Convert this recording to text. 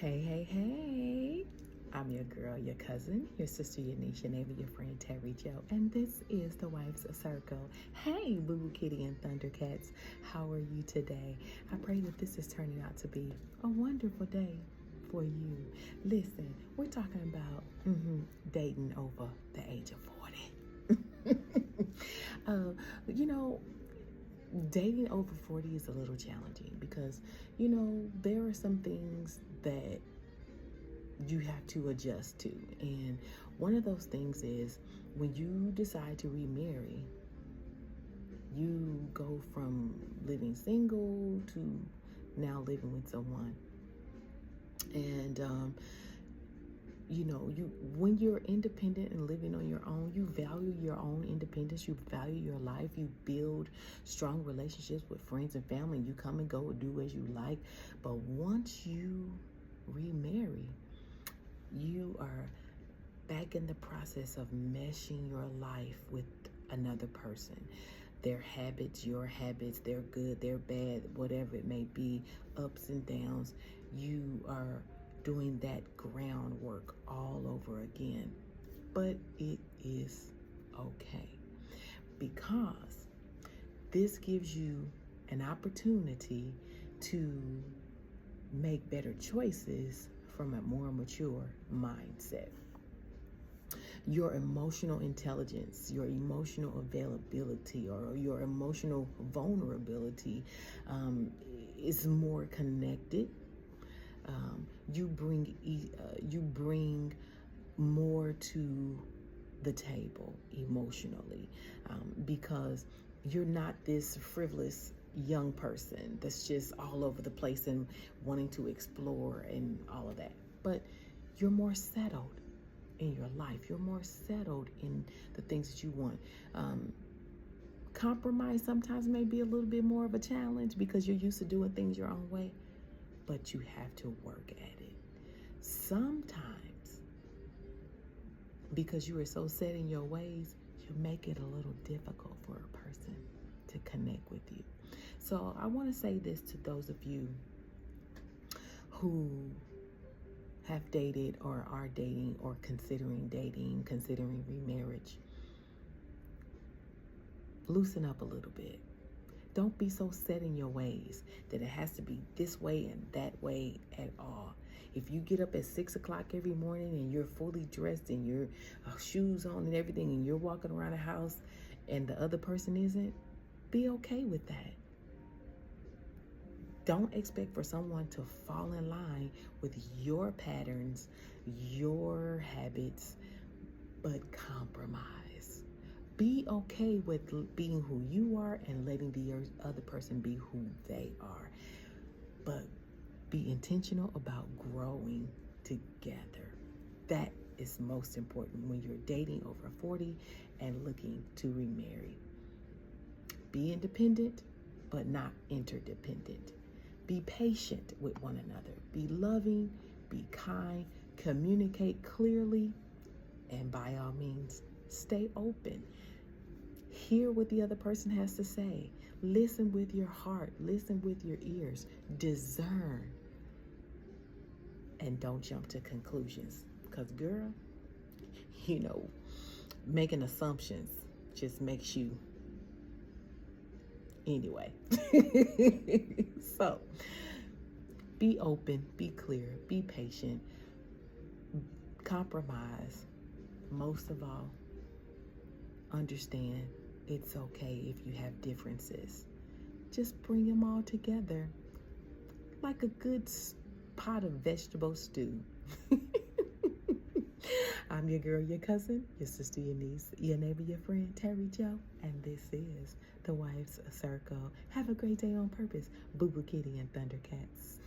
Hey, hey, hey. I'm your girl, your cousin, your sister, your niece, your neighbor, your friend, Terry Joe, and this is the Wife's Circle. Hey, Boo Boo Kitty and Thundercats, how are you today? I pray that this is turning out to be a wonderful day for you. Listen, we're talking about dating over the age of 40. uh, you know, Dating over 40 is a little challenging because, there are some things that you have to adjust to. And one of those things is when you decide to remarry, you go from living single to now living with someone. And, when you're independent and living on your own, you value your own independence, you value your life, you build strong relationships with friends and family, and you come and go and do as you like. But once you remarry, you are back in the process of meshing your life with another person. Their habits, your habits, they're good, they're bad, whatever it may be, ups and downs. You are doing that groundwork all over again. But it is okay because this gives you an opportunity to make better choices from a more mature mindset. Your emotional intelligence, your emotional availability, or your emotional vulnerability is more connected. You bring more to the table emotionally because you're not this frivolous young person that's just all over the place and wanting to explore and all of that. But you're more settled in your life. You're more settled in the things that you want. Compromise sometimes may be a little bit more of a challenge because you're used to doing things your own way, but you have to work at it. Sometimes, because you are so set in your ways, you make it a little difficult for a person to connect with you. So I want to say this to those of you who have dated or are dating or considering dating, considering remarriage. Loosen up a little bit. Don't be so set in your ways that it has to be this way and that way at all. If you get up at 6 o'clock every morning and you're fully dressed and your shoes on and everything and you're walking around the house and the other person isn't, be okay with that. Don't expect for someone to fall in line with your patterns, your habits, but compromise. Be okay with being who you are and letting the other person be who they are. But be intentional about growing together. That is most important when you're dating over 40 and looking to remarry. Be independent, but not interdependent. Be patient with one another. Be loving, be kind, communicate clearly, and by all means, stay open. Hear what the other person has to say. Listen with your heart. Listen with your ears. Discern. And don't jump to conclusions. Because, girl, making assumptions just makes you anyway. So, be open, be clear, be patient, compromise. Most of all, understand it's okay if you have differences. Just bring them all together like a good pot of vegetable stew. I'm your girl, your cousin, your sister, your niece, your neighbor, your friend, Terry Joe, and this is the Wife's Circle. Have a great day on purpose, Boo Boo Kitty and Thundercats.